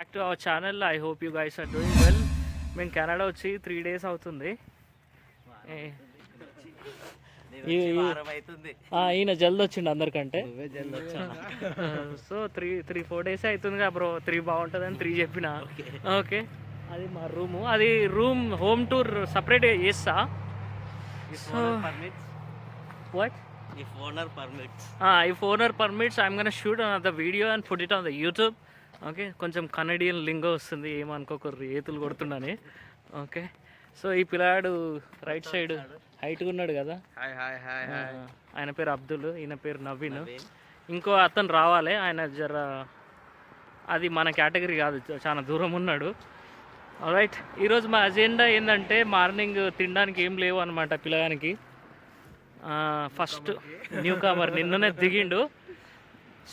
Back to our channel. I hope you guys are doing well. మేము Canada వచ్చి 3 days అవుతుంది. ఈయన జల్ది వచ్చిండు అందరికంటే. సో 3-4 days అవుతుంది బ్రో. 3 బాగుంటుందని 3 చెప్పిన. ఓకే, అది మా రూము. అది హోమ్ టూర్ సపరేట్ చేస్తా. So what if owner permits if owner permits I'm gonna shoot another video and put it on the YouTube. Okay, కొంచెం కనడియన్ లింగో వస్తుంది, ఏమనుకోకర్రు, ఏతులు కొడుతున్నాని. ఓకే, సో ఈ పిల్లాడు రైట్ సైడ్ హైట్గా ఉన్నాడు కదా, ఆయన పేరు అబ్దుల్, ఈయన పేరు నవీన్. ఇంకో అతను రావాలి, ఆయన జర అది మన కేటగిరీ కాదు, చాలా దూరం ఉన్నాడు. రైట్, ఈరోజు మా అజెండా ఏంటంటే మార్నింగ్ తినడానికి ఏం లేవు అనమాట పిల్లగానికి. ఫస్ట్ న్యూ కమర్ నిన్ననే దిగిండు.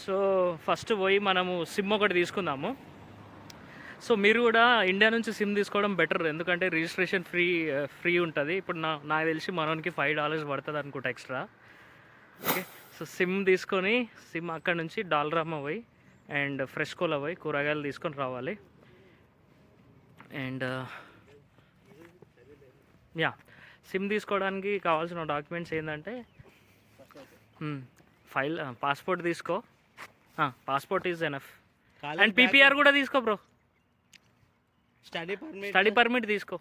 సో ఫస్ట్ పోయి మనము సిమ్ ఒకటి తీసుకుందాము. సో మీరు కూడా ఇండియా నుంచి సిమ్ తీసుకోవడం బెటర్, ఎందుకంటే రిజిస్ట్రేషన్ ఫ్రీ ఉంటుంది. ఇప్పుడు నాకు తెలిసి మనోనికి $5 పడుతుంది అనుకుంటా ఎక్స్ట్రా. ఓకే, సో సిమ్ తీసుకొని అక్కడ నుంచి డాలరమ్మ పోయి అండ్ ఫ్రెష్కోలో పోయి కూరగాయలు తీసుకొని రావాలి. అండ్ సిమ్ తీసుకోవడానికి కావాల్సిన డాక్యుమెంట్స్ ఏంటంటే పాస్పోర్ట్ తీసుకో, passport is enough. And PPR కూడా తీసుకో బ్రో. స్టడీ పర్మిట్ తీసుకో.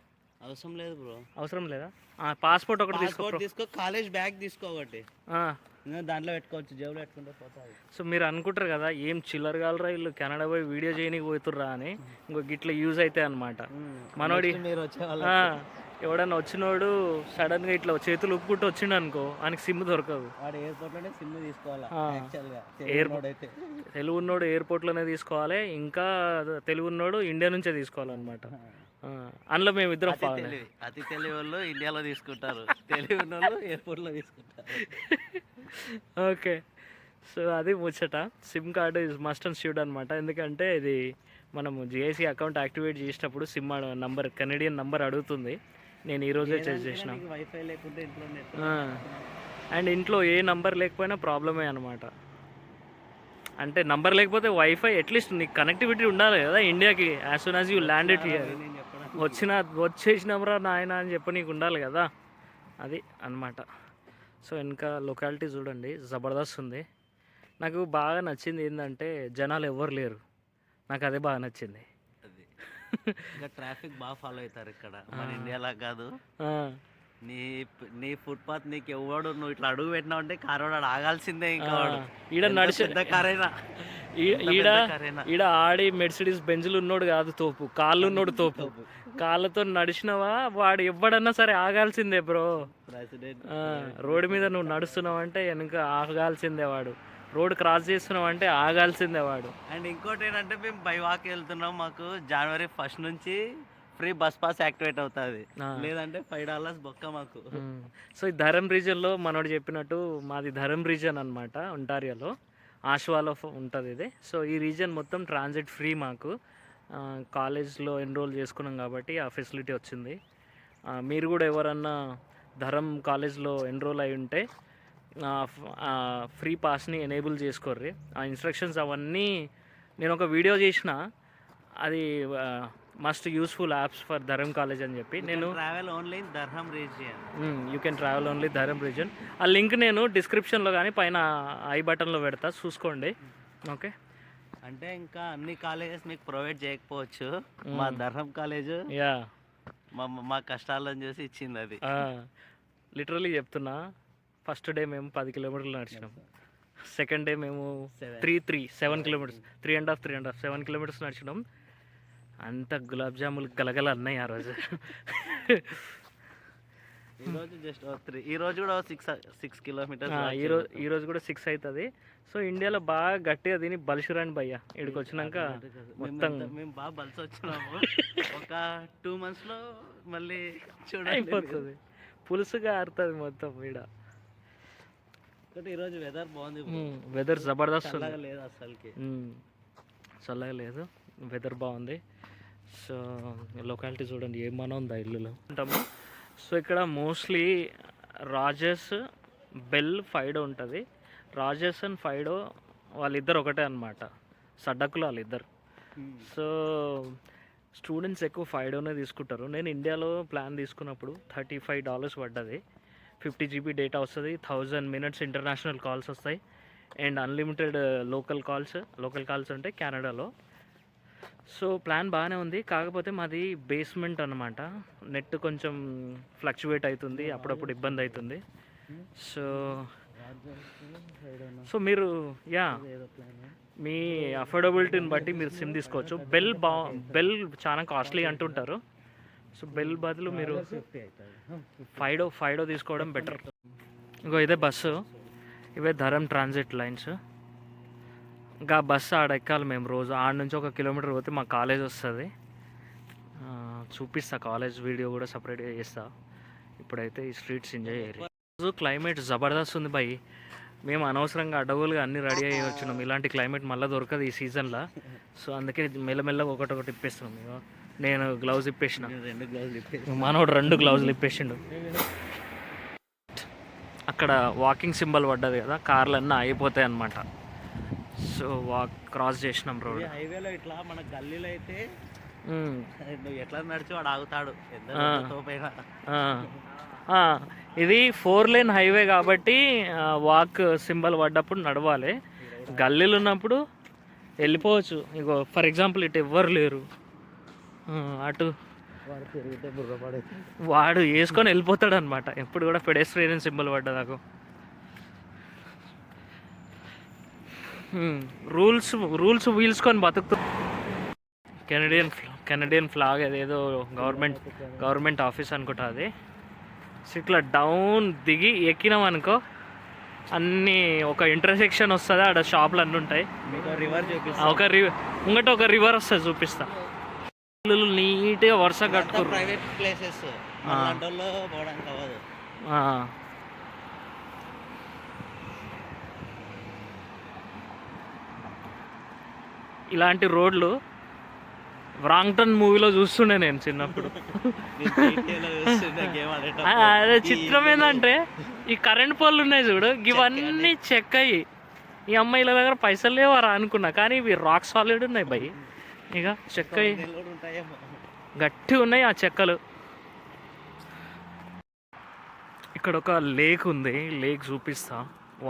అవసరం లేదు బ్రో. అవసరం లేదా? పాస్పోర్ట్ ఒకటి తీసుకో. కాలేజ్ బ్యాగ్ తీసుకో ఒకటి, దాంట్లో పెట్టుకోవచ్చు, జేబులో పెట్టుకుంటే పోతుంది. సో మీరు అనుకుంటారు కదా ఏం చిల్లర కాలరా వీళ్ళు కెనడా పోయి వీడియో చేయడానికి పోతుర్రా అని. ఇంకో గిట్లా యూజ్ అవుతాయి అనమాట. మనోడి ఎవడన్నా వచ్చినోడు సడన్గా ఇట్లా చేతులు ఉప్పుకుంటూ వచ్చిండు అనుకో, ఆయనకి సిమ్ దొరకదు. ఎయిర్పోర్ట్లోనే సిమ్ తీసుకోవాలి. తెలుగు ఉన్నోడు ఎయిర్పోర్ట్లోనే తీసుకోవాలి, ఇంకా తెలుగు ఉన్నోడు ఇండియా నుంచే తీసుకోవాలన్నమాట. అందులో మేము ఇద్దరం అతి తెలివి వాళ్ళు ఇండియాలో తీసుకుంటారు, తెలివి ఉన్న వాళ్ళు ఎయిర్పోర్ట్లో తీసుకుంటారు. ఓకే, సో అది ముచ్చట. SIM card is must and should అనమాట. ఎందుకంటే ఇది మనము జిఐసి అకౌంట్ యాక్టివేట్ చేసేటప్పుడు సిమ్ నంబర్, కెనడియన్ నంబర్ అడుగుతుంది. నేను ఈరోజే చెక్ చేసిన. వైఫై లేకుంటే అండ్ ఇంట్లో ఏ నంబర్ లేకపోయినా ప్రాబ్లమే అనమాట. అంటే నంబర్ లేకపోతే వైఫై అట్లీస్ట్ నీకు కనెక్టివిటీ ఉండాలి కదా ఇండియాకి. As soon as you landed here, వచ్చేసినాంరా నాయన అని చెప్పి నీకు ఉండాలి కదా, అది అనమాట. సో ఇంకా లొకాలిటీ చూడండి, జబర్దస్త్ ఉంది. నాకు బాగా నచ్చింది ఏంటంటే జనాలు ఎవ్వరు లేరు, నాకు అదే బాగా నచ్చింది. ట్రాఫిక్ బాగా ఫాలో అవుతారు ఇక్కడ, మన ఇండియాలా కాదు. నీ ఫుట్పాత్ నీకు ఎవడు, నువ్వు ఇట్లా అడుగు పెట్టినావు అంటే కారు వాడు ఆగాల్సిందే. ఇంకా ఈడ నడిచే కారైనా ఈడ ఆడి మెర్సిడీస్ బెంజులు ఉన్నోడు కాదు తోపు, కాళ్ళు ఉన్నోడు తోపు. కాళ్ళతో నడిచినవా వాడు ఎవడన్నా సరే ఆగాల్సిందే బ్రో. రోడ్డు మీద నువ్వు నడుస్తున్నావు అంటే వెనుక ఆగాల్సిందే వాడు, రోడ్ క్రాస్ చేస్తున్నావు అంటే ఆగాల్సిందే వాడు. అండ్ ఇంకోటి ఏంటంటే మేము బై వాక్ వెళ్తున్నాం, మాకు January 1st నుంచి ఫ్రీ బస్ పాస్ యాక్టివేట్ అవుతుంది, లేదంటే $5 బొక్క మాకు. సో ఈ ధరం రీజన్లో మనోడు చెప్పినట్టు మాది ధరం రీజన్ అనమాట, ఒంటారియోలో ఆశ్వాలో ఉంటుంది ఇది. సో ఈ రీజన్ మొత్తం ట్రాన్సిట్ ఫ్రీ మాకు. కాలేజ్లో ఎన్రోల్ చేసుకున్నాం కాబట్టి ఆ ఫెసిలిటీ వచ్చింది. మీరు కూడా ఎవరన్నా ధరం కాలేజ్లో ఎన్రోల్ అయి ఉంటే ఫ్రీ పాస్ని ఎనేబుల్ చేసుకోర్రి. ఆ ఇన్స్ట్రక్షన్స్ అవన్నీ నేను ఒక వీడియో చేసిన, అది must useful apps for Durham college అని చెప్పి. నేను travel only Durham region, you can travel only Durham region. ఆ లింక్ నేను డిస్క్రిప్షన్లో కానీ పైన ఐ బటన్లో పెడతా, చూసుకోండి. ఓకే, అంటే ఇంకా అన్ని కాలేజెస్ మీకు ప్రొవైడ్ చేయకపోవచ్చు, మా ధర్హం కాలేజ్ మా కష్టాలను చూసి ఇచ్చింది అది. లిటరలీ చెప్తున్నా, ఫస్ట్ డే మేము 10 kilometers నడిచినాం, సెకండ్ డే మేము 7 kilometers, 3.5 7 kilometers నడిచినాం. అంత గులాబ్ జాములు గలగల అన్నాయి ఆ రోజు. ఈరోజు జస్ట్ 3, ఈరోజు కూడా 6 kilometers, ఈరోజు కూడా 6 అవుతుంది. సో ఇండియాలో బాగా గట్టిగా తిని బలిషురాని భయ్య, ఇక్కడికి వచ్చినాక మొత్తం మేము బాగా బలిసి వచ్చినాము. ఒక 2 monthsలో మళ్ళీ చూడండి అయిపోతుంది, పులుసుగా ఆరుతుంది మొత్తం ఈడ. ఈరోజు వెదర్ బాగుంది, వెదర్ జబర్దస్త్ లేదు అసలుకి, చల్లగా లేదు, వెదర్ బాగుంది. సో లొకాలిటీ చూడండి ఏమన్నా ఉందా ఇల్లులో ఉంటాము. సో ఇక్కడ మోస్ట్లీ రాజెస్, బెల్, ఫైడో ఉంటుంది. రాజెస్ అండ్ ఫైడో వాళ్ళిద్దరు ఒకటే అనమాట, సడ్డకులు వాళ్ళిద్దరు. సో స్టూడెంట్స్ ఎక్కువ $5 తీసుకుంటారు. నేను ఇండియాలో ప్లాన్ తీసుకున్నప్పుడు $35 పడ్డది. 50 GB డేటా వస్తుంది, 1000 minutes ఇంటర్నేషనల్ కాల్స్ వస్తాయి, అండ్ అన్లిమిటెడ్ లోకల్ కాల్స్ అంటే కెనడాలో. సో ప్లాన్ బాగానే ఉంది, కాకపోతే మాది బేస్మెంట్ అనమాట. నెట్ కొంచెం ఫ్లక్చువేట్ అవుతుంది, అప్పుడప్పుడు ఇబ్బంది అవుతుంది. సో సో మీరు మీ అఫోర్డబిలిటీని బట్టి మీరు సిమ్ తీసుకోవచ్చు. బెల్ చాలా కాస్ట్లీ అంటుంటారు. సో బెల్ బదులు మీరు ఫైడో తీసుకోవడం బెటర్. ఇంకో ఇదే బస్సు, ఇవే ధరం ట్రాన్సిట్ లైన్స్. ఇంకా బస్సు ఆడ ఎక్కాలి మేము రోజు. ఆడ నుంచి 1 కిలోమీటర్ పోతే మా కాలేజ్ వస్తుంది. చూపిస్తా, కాలేజ్ వీడియో కూడా సపరేట్గా చేస్తా. ఇప్పుడైతే ఈ స్ట్రీట్స్ ఎంజాయ్ చేయాలి. రోజు క్లైమేట్ జబర్దస్త్ ఉంది భయ్. మేము అనవసరంగా అడ్డగోలుగా అన్నీ రెడీ అయ్యి వచ్చినాం. ఇలాంటి క్లైమేట్ మళ్ళీ దొరకదు ఈ సీజన్లో. సో అందుకే మెల్లమెల్లగా ఒకటి ఇప్పేస్తున్నాం. ఇక నేను గ్లౌజ్ ఇప్పేసిన, 2 గ్లౌజులు ఇప్పేసి మనోడు 2 గ్లౌజులు ఇప్పేసిండు. అక్కడ వాకింగ్ సింబల్ పడ్డది కదా, కార్లన్నీ అయిపోతాయి అన్నమాట. సో క్రాస్ చేసినాం రోడ్. హైవేలో ఇట్లా మన గల్లీలో అయితే నువ్వు ఎట్లా నడిచి వాడు ఆగుతాడు. ఇది 4 lane హైవే కాబట్టి వాక్ సింబల్ పడ్డప్పుడు నడవాలి. గల్లీలు ఉన్నప్పుడు వెళ్ళిపోవచ్చు. ఇగో ఫర్ ఎగ్జాంపుల్ ఇటు ఎవ్వరు లేరు, అటు వాడు వేసుకొని వెళ్ళిపోతాడు అనమాట. ఎప్పుడు కూడా పెడెస్ట్రియన్ సింబల్ పడ్డదాకు. రూల్స్ వీల్స్కొని బతుకుతూ కెనడియన్ ఫ్లాగ్ అదేదో గవర్నమెంట్ ఆఫీస్ అనుకుంటా అది. సో ఇట్లా డౌన్ దిగి ఎక్కినాం అనుకో, అన్నీ ఒక ఇంటర్సెక్షన్ వస్తుంది, ఆడ షాపులు అన్నీ ఉంటాయి. ముంగట ఒక రివర్ వస్తుంది, చూపిస్తా. నీట్గా వరుస కట్టుకో. ప్రైవేట్ ప్లేసెస్ ఇలాంటి రోడ్లు వ్రాంగ్టన్ మూవీలో చూస్తుండే నేను చిన్నప్పుడు. అదే చిత్రం ఏంటంటే, ఈ కరెంట్ పోల్లు ఉన్నాయి చూడు, ఇవన్నీ చెక్ అయ్యి ఈ అమ్మాయిల దగ్గర పైసలు లేవరా అనుకున్నా, కానీ ఇవి రాక్ సాలిడ్ ఉన్నాయి భయ్. ఇక చెక్క గట్టి ఉన్నాయి ఆ చెక్కలు. ఇక్కడ ఒక లేక్ ఉంది, లేక్ చూపిస్తా.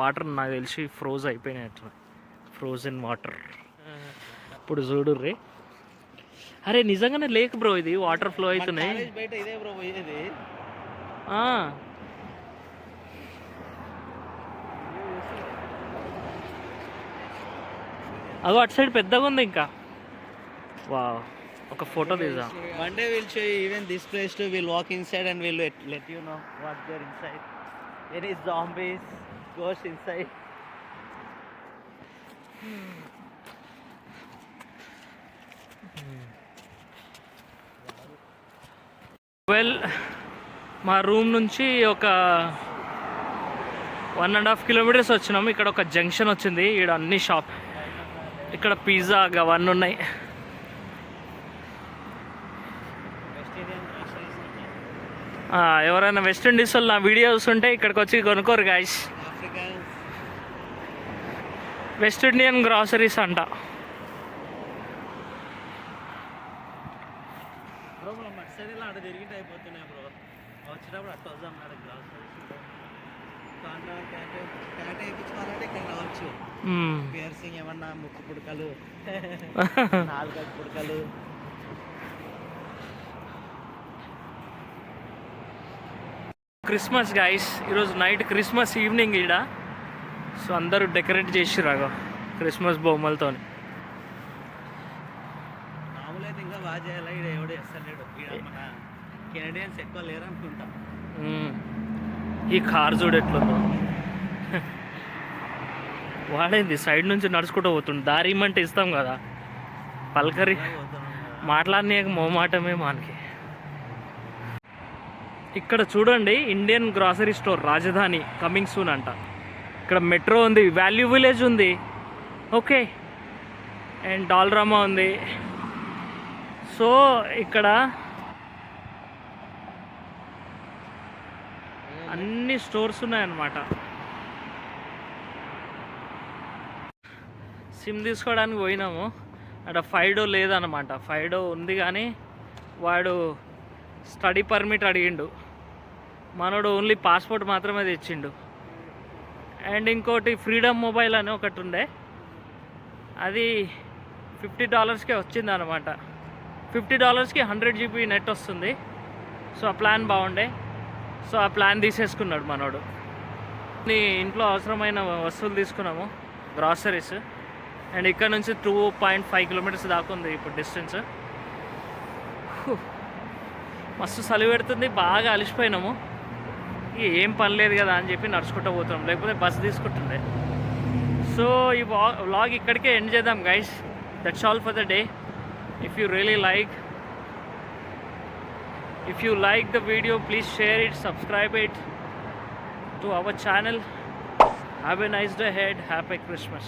వాటర్ నాకు తెలిసి ఫ్రోజ్ అయిపోయినాయి, ఫ్రోజన్ వాటర్. ఇప్పుడు చూడు రే, అరే నిజంగానే లేక్ బ్రో, ఇది వాటర్ ఫ్లో అవుతున్నాయి. అగో అటు సైడ్ పెద్దగా ఉంది ఇంకా. వావ్, ఒక ఫోటో తీద్దాం. One day we'll show you even this place too. We'll walk inside and we'll let you know what's there inside. Any zombies, ghosts inside. Well, మా రూమ్ నుంచి ఒక 1.5 kilometers వచ్చినాము. ఇక్కడ ఒక జంక్షన్ వచ్చింది, ఇక్కడ అన్ని షాప్, ఇక్కడ పిజ్జా అవన్నీ ఉన్నాయి. ఎవరైనా వెస్ట్ ఇండీస్ వాళ్ళు నా వీడియోస్ ఉంటే ఇక్కడికి వచ్చి కొనుక్కోరు గాయస్. వెస్ట్ ఇండియన్ గ్రాసరీస్ అంట. ఏమన్నా ముక్కు పుడకలు, నాలుగు పుడకలు. క్రిస్మస్ గైస్, ఈరోజు నైట్ క్రిస్మస్ ఈవినింగ్ ఈడ. సో అందరూ డెకరేట్ చేసిరాగో క్రిస్మస్ బొమ్మలతో. మామూలు అయితే ఇంకా బాగా చేయాలి, ఇక్కడ ఎవడు చేస్తలేడు. ఇక్కడ మన కెనడియన్స్ ఎక్కువ లేరు అనుకుంటా. ఈ కార్ చూడు ఎట్లుందో. వాడేంది సైడ్ నుంచి నడుచుకుంటూ పోతుండు. దారి ఇమ్మంటే ఇస్తాం కదా, పలకరి మాట్లాడనీ మోమాటమే మనకి. ఇక్కడ చూడండి, ఇండియన్ గ్రాసరీ స్టోర్ రాజధాని కమింగ్ సూన్ అంట. ఇక్కడ మెట్రో ఉంది, వాల్యూ విలేజ్ ఉంది, ఓకే, అండ్ డాల్రామా ఉంది. సో ఇక్కడ అన్ని స్టోర్స్ ఉన్నాయన్నమాట. సిమ్ తీసుకోవడానికి పోయినాము, అక్కడ ఫైడో లేదన్నమాట. ఫైడో ఉంది కానీ వాడు స్టడీ పర్మిట్ అడిగిండు, మనోడు ఓన్లీ పాస్పోర్ట్ మాత్రమే తెచ్చిండు. అండ్ ఇంకోటి ఫ్రీడమ్ మొబైల్ అని ఒకటి ఉండే, అది $50కే వచ్చింది అనమాట. $50కి 100 GB నెట్ వస్తుంది. సో ఆ ప్లాన్ బాగుండే, సో ఆ ప్లాన్ తీసేసుకున్నాడు మనోడు. ఇంట్లో అవసరమైన వస్తువులు తీసుకున్నాము, గ్రాసరీస్. అండ్ ఇక్కడ నుంచి 2.5 kilometers దాకా ఉంది ఇప్పుడు డిస్టెన్స్. మస్తు చలి పెడుతుంది, బాగా అలిసిపోయినాము. ఏం పని లేదు కదా అని చెప్పి నడుచుకుంటూ పోతున్నాం, లేకపోతే బస్సు తీసుకుంటుండే. సో ఈ వ్లాగ్ ఇక్కడికే ఎండ్ చేద్దాం guys. That's all for the day. If you like the video, please share it, subscribe it to our channel. Have a nice day ahead. Happy Christmas.